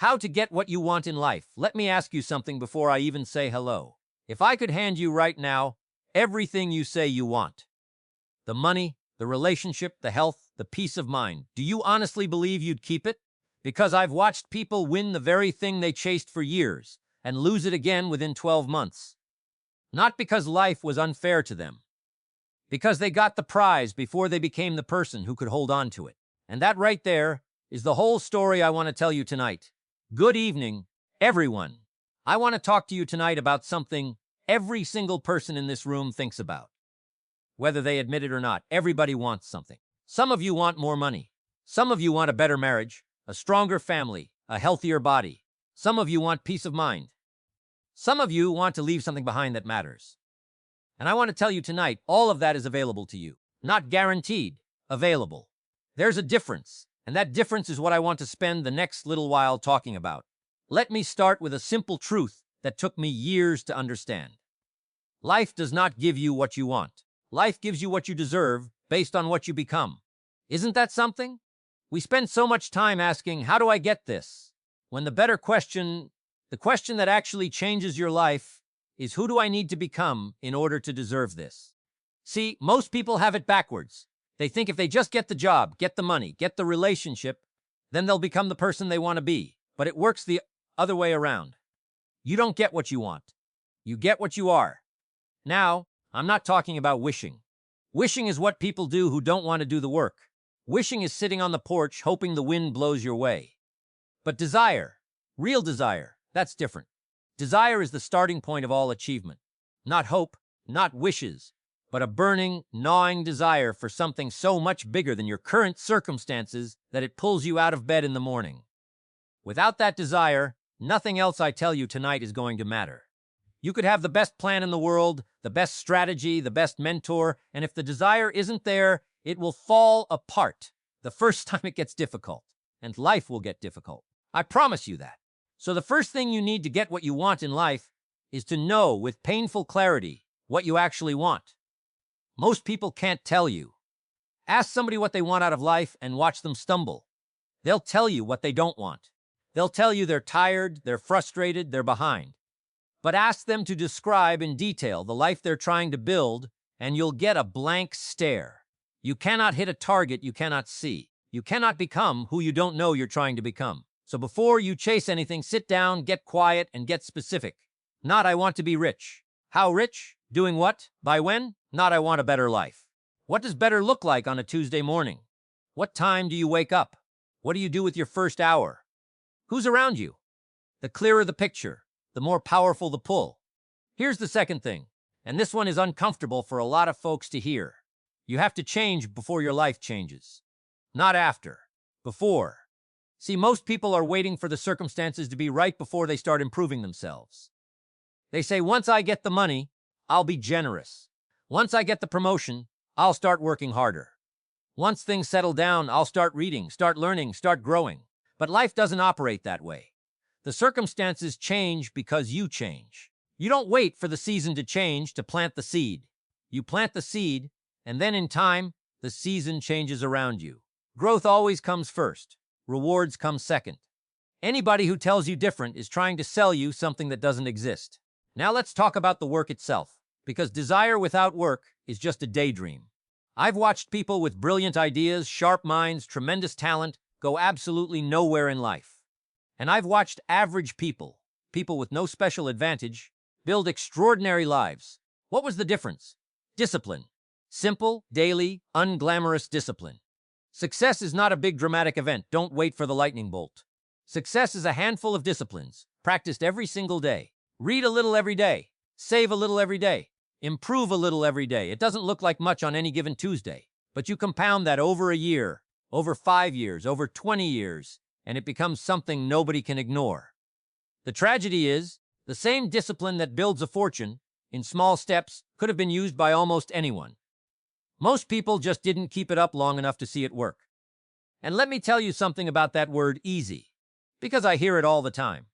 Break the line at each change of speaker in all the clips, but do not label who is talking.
How to get what you want in life. Let me ask you something before I even say hello. If I could hand you right now everything you say you want, the money, the relationship, the health, the peace of mind, do you honestly believe you'd keep it? Because I've watched people win the very thing they chased for years and lose it again within 12 months. Not because life was unfair to them, because they got the prize before they became the person who could hold on to it. And that right there is the whole story I want to tell you tonight. Good evening, everyone. I want to talk to you tonight about something every single person in this room thinks about. Whether they admit it or not, everybody wants something. Some of you want more money. Some of you want a better marriage, a stronger family, a healthier body. Some of you want peace of mind. Some of you want to leave something behind that matters. And I want to tell you tonight, all of that is available to you. Not guaranteed, available. There's a difference, and that difference is what I want to spend the next little while talking about. Let me start with a simple truth that took me years to understand. Life does not give you what you want. Life gives you what you deserve based on what you become. Isn't that something? We spend so much time asking, how do I get this? When the better question, the question that actually changes your life, is who do I need to become in order to deserve this? See, most people have it backwards. They think if they just get the job, get the money, get the relationship, then they'll become the person they want to be. But it works the other way around. You don't get what you want. You get what you are. Now, I'm not talking about wishing. Wishing is what people do who don't want to do the work. Wishing is sitting on the porch hoping the wind blows your way. But desire, real desire, that's different. Desire is the starting point of all achievement. Not hope, not wishes, but a burning, gnawing desire for something so much bigger than your current circumstances that it pulls you out of bed in the morning. Without that desire, nothing else I tell you tonight is going to matter. You could have the best plan in the world, the best strategy, the best mentor, and if the desire isn't there, it will fall apart the first time it gets difficult, and life will get difficult. I promise you that. So the first thing you need to get what you want in life is to know with painful clarity what you actually want. Most people can't tell you. Ask somebody what they want out of life and watch them stumble. They'll tell you what they don't want. They'll tell you they're tired, they're frustrated, they're behind. But ask them to describe in detail the life they're trying to build, and you'll get a blank stare. You cannot hit a target you cannot see. You cannot become who you don't know you're trying to become. So before you chase anything, sit down, get quiet, and get specific. Not, I want to be rich. How rich? Doing what? By when? Not, I want a better life. What does better look like on a Tuesday morning? What time do you wake up? What do you do with your first hour? Who's around you? The clearer the picture, the more powerful the pull. Here's the second thing, and this one is uncomfortable for a lot of folks to hear. You have to change before your life changes. Not after. Before. See, most people are waiting for the circumstances to be right before they start improving themselves. They say, once I get the money, I'll be generous. Once I get the promotion, I'll start working harder. Once things settle down, I'll start reading, start learning, start growing. But life doesn't operate that way. The circumstances change because you change. You don't wait for the season to change to plant the seed. You plant the seed, and then in time, the season changes around you. Growth always comes first. Rewards come second. Anybody who tells you different is trying to sell you something that doesn't exist. Now let's talk about the work itself, because desire without work is just a daydream. I've watched people with brilliant ideas, sharp minds, tremendous talent, go absolutely nowhere in life. And I've watched average people, people with no special advantage, build extraordinary lives. What was the difference? Discipline. Simple, daily, unglamorous discipline. Success is not a big dramatic event. Don't wait for the lightning bolt. Success is a handful of disciplines, practiced every single day. Read a little every day. Save a little every day. Improve a little every day. It doesn't look like much on any given Tuesday, but you compound that over a year, over 5 years, over 20 years, and it becomes something nobody can ignore. The tragedy is, the same discipline that builds a fortune, in small steps, could have been used by almost anyone. Most people just didn't keep it up long enough to see it work. And let me tell you something about that word easy, because I hear it all the time.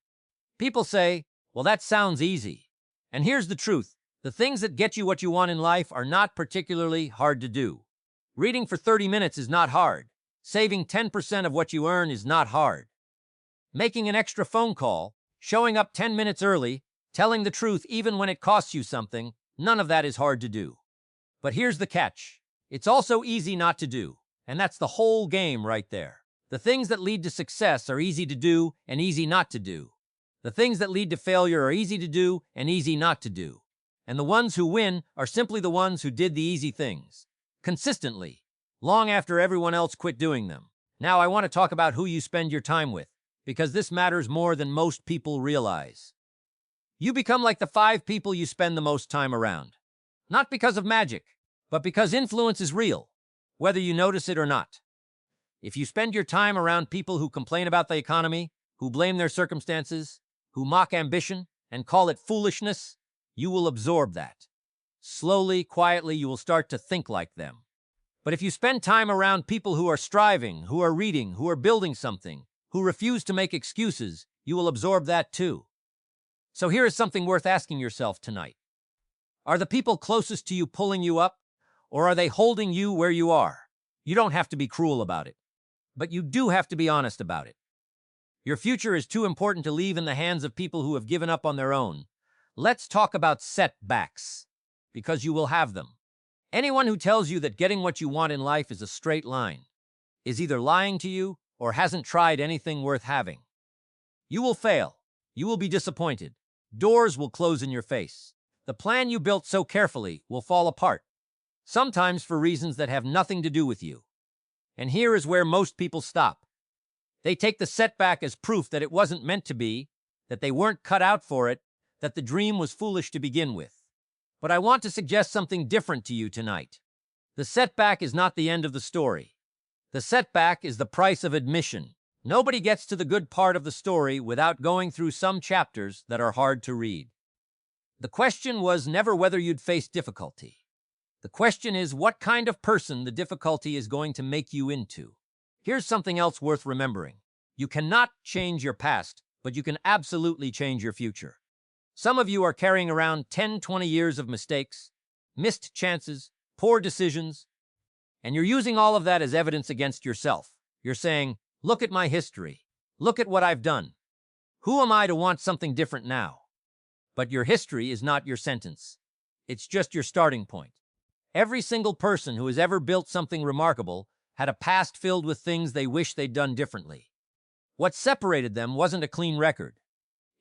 People say, well, that sounds easy. And here's the truth. The things that get you what you want in life are not particularly hard to do. Reading for 30 minutes is not hard. Saving 10% of what you earn is not hard. making an extra phone call, showing up 10 minutes early, telling the truth even when it costs you something, none of that is hard to do. But here's the catch. It's also easy not to do, and that's the whole game right there. The things that lead to success are easy to do and easy not to do. The things that lead to failure are easy to do and easy not to do. And the ones who win are simply the ones who did the easy things, consistently, long after everyone else quit doing them. Now I want to talk about who you spend your time with, because this matters more than most people realize. You become like the 5 people you spend the most time around. Not because of magic, but because influence is real, whether you notice it or not. If you spend your time around people who complain about the economy, who blame their circumstances, who mock ambition, and call it foolishness, you will absorb that. Slowly, quietly, you will start to think like them. But if you spend time around people who are striving, who are reading, who are building something, who refuse to make excuses, you will absorb that too. So here is something worth asking yourself tonight. Are the people closest to you pulling you up, or are they holding you where you are? You don't have to be cruel about it, but you do have to be honest about it. Your future is too important to leave in the hands of people who have given up on their own. Let's talk about setbacks, because you will have them. Anyone who tells you that getting what you want in life is a straight line is either lying to you or hasn't tried anything worth having. You will fail. You will be disappointed. Doors will close in your face. The plan you built so carefully will fall apart, sometimes for reasons that have nothing to do with you. And here is where most people stop. They take the setback as proof that it wasn't meant to be, that they weren't cut out for it, that the dream was foolish to begin with. But I want to suggest something different to you tonight. The setback is not the end of the story. The setback is the price of admission. Nobody gets to the good part of the story without going through some chapters that are hard to read. The question was never whether you'd face difficulty. The question is what kind of person the difficulty is going to make you into. Here's something else worth remembering. You cannot change your past, but you can absolutely change your future. Some of you are carrying around 10, 20 years of mistakes, missed chances, poor decisions, and you're using all of that as evidence against yourself. You're saying, look at my history. Look at what I've done. Who am I to want something different now? But your history is not your sentence. It's just your starting point. Every single person who has ever built something remarkable had a past filled with things they wish they'd done differently. What separated them wasn't a clean record.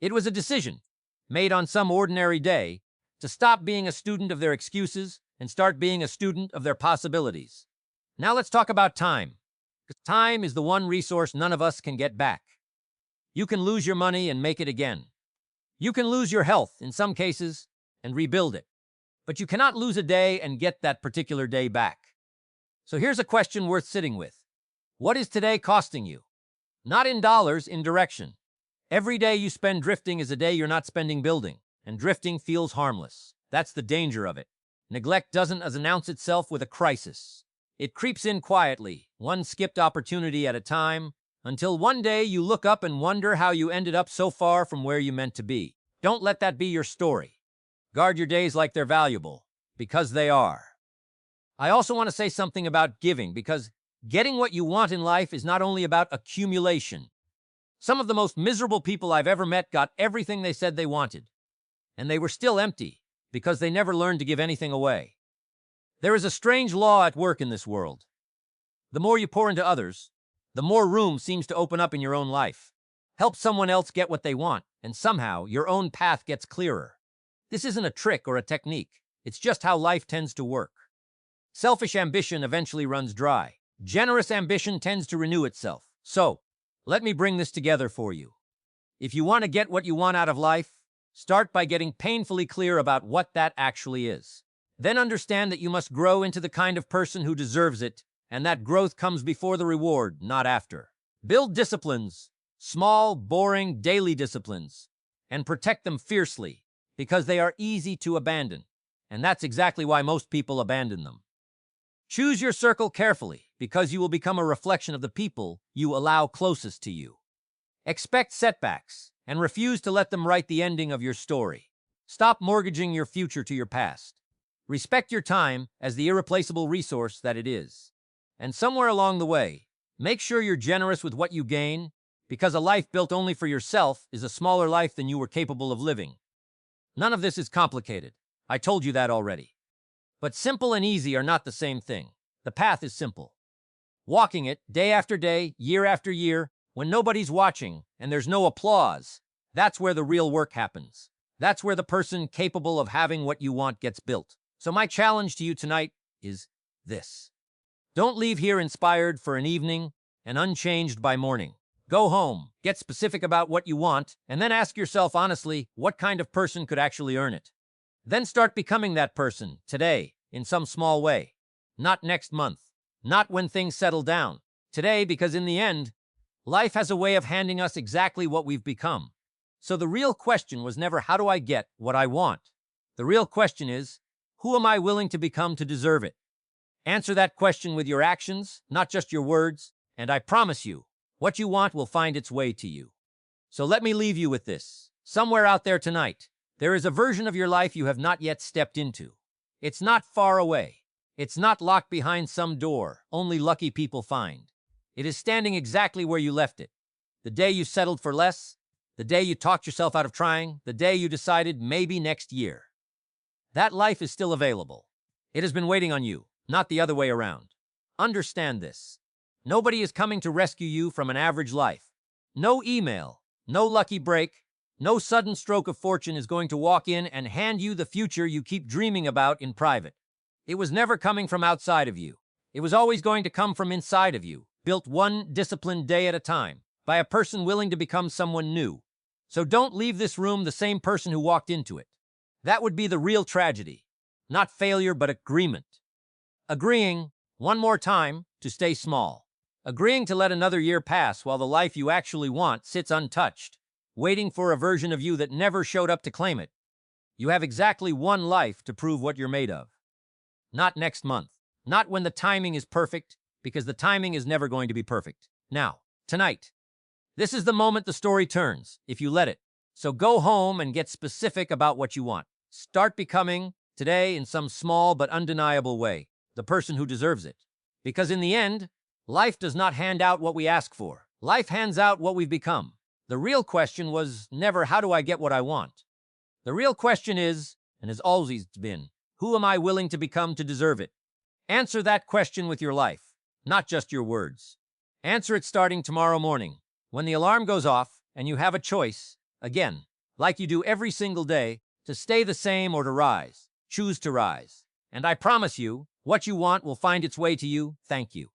It was a decision, made on some ordinary day, to stop being a student of their excuses and start being a student of their possibilities. Now let's talk about time. Because time is the one resource none of us can get back. You can lose your money and make it again. You can lose your health, in some cases, and rebuild it. But you cannot lose a day and get that particular day back. So here's a question worth sitting with. What is today costing you? Not in dollars, in direction. Every day you spend drifting is a day you're not spending building, and drifting feels harmless. That's the danger of it. Neglect doesn't announce itself with a crisis. It creeps in quietly, one skipped opportunity at a time, until one day you look up and wonder how you ended up so far from where you meant to be. Don't let that be your story. Guard your days like they're valuable, because they are. I also want to say something about giving, because getting what you want in life is not only about accumulation. Some of the most miserable people I've ever met got everything they said they wanted, and they were still empty because they never learned to give anything away. There is a strange law at work in this world. The more you pour into others, the more room seems to open up in your own life. Help someone else get what they want, and somehow your own path gets clearer. This isn't a trick or a technique. It's just how life tends to work. Selfish ambition eventually runs dry. Generous ambition tends to renew itself. So, let me bring this together for you. If you want to get what you want out of life, start by getting painfully clear about what that actually is. Then understand that you must grow into the kind of person who deserves it, and that growth comes before the reward, not after. Build disciplines, small, boring, daily disciplines, and protect them fiercely, because they are easy to abandon, and that's exactly why most people abandon them. Choose your circle carefully, because you will become a reflection of the people you allow closest to you. Expect setbacks, and refuse to let them write the ending of your story. Stop mortgaging your future to your past. Respect your time as the irreplaceable resource that it is. And somewhere along the way, make sure you're generous with what you gain, Because a life built only for yourself is a smaller life than you were capable of living. None of this is complicated. I told you that already. But simple and easy are not the same thing. The path is simple. Walking it day after day, year after year, when nobody's watching and there's no applause, that's where the real work happens. That's where the person capable of having what you want gets built. So my challenge to you tonight is this. Don't leave here inspired for an evening and unchanged by morning. Go home, get specific about what you want, and then ask yourself honestly, what kind of person could actually earn it? Then start becoming that person today in some small way. Not next month, not when things settle down. Today, because in the end, life has a way of handing us exactly what we've become. So the real question was never, how do I get what I want? The real question is, who am I willing to become to deserve it? Answer that question with your actions, not just your words, and I promise you, what you want will find its way to you. So let me leave you with this. Somewhere out there tonight, there is a version of your life you have not yet stepped into. It's not far away. It's not locked behind some door only lucky people find. It is standing exactly where you left it. The day you settled for less, the day you talked yourself out of trying, the day you decided maybe next year. That life is still available. It has been waiting on you, not the other way around. Understand this. Nobody is coming to rescue you from an average life. No email, no lucky break, no sudden stroke of fortune is going to walk in and hand you the future you keep dreaming about in private. It was never coming from outside of you. It was always going to come from inside of you, built one disciplined day at a time, by a person willing to become someone new. So don't leave this room the same person who walked into it. That would be the real tragedy. Not failure, but agreement. Agreeing, one more time, to stay small. Agreeing to let another year pass while the life you actually want sits untouched, waiting for a version of you that never showed up to claim it. You have exactly one life to prove what you're made of. Not next month. Not when the timing is perfect, because the timing is never going to be perfect. Now, tonight. This is the moment the story turns, if you let it. So go home and get specific about what you want. Start becoming, today in some small but undeniable way, the person who deserves it. Because in the end, life does not hand out what we ask for. Life hands out what we've become. The real question was never, how do I get what I want? The real question is, and has always been, who am I willing to become to deserve it? Answer that question with your life, not just your words. Answer it starting tomorrow morning, when the alarm goes off and you have a choice, again, like you do every single day, to stay the same or to rise. Choose to rise. And I promise you, what you want will find its way to you. Thank you.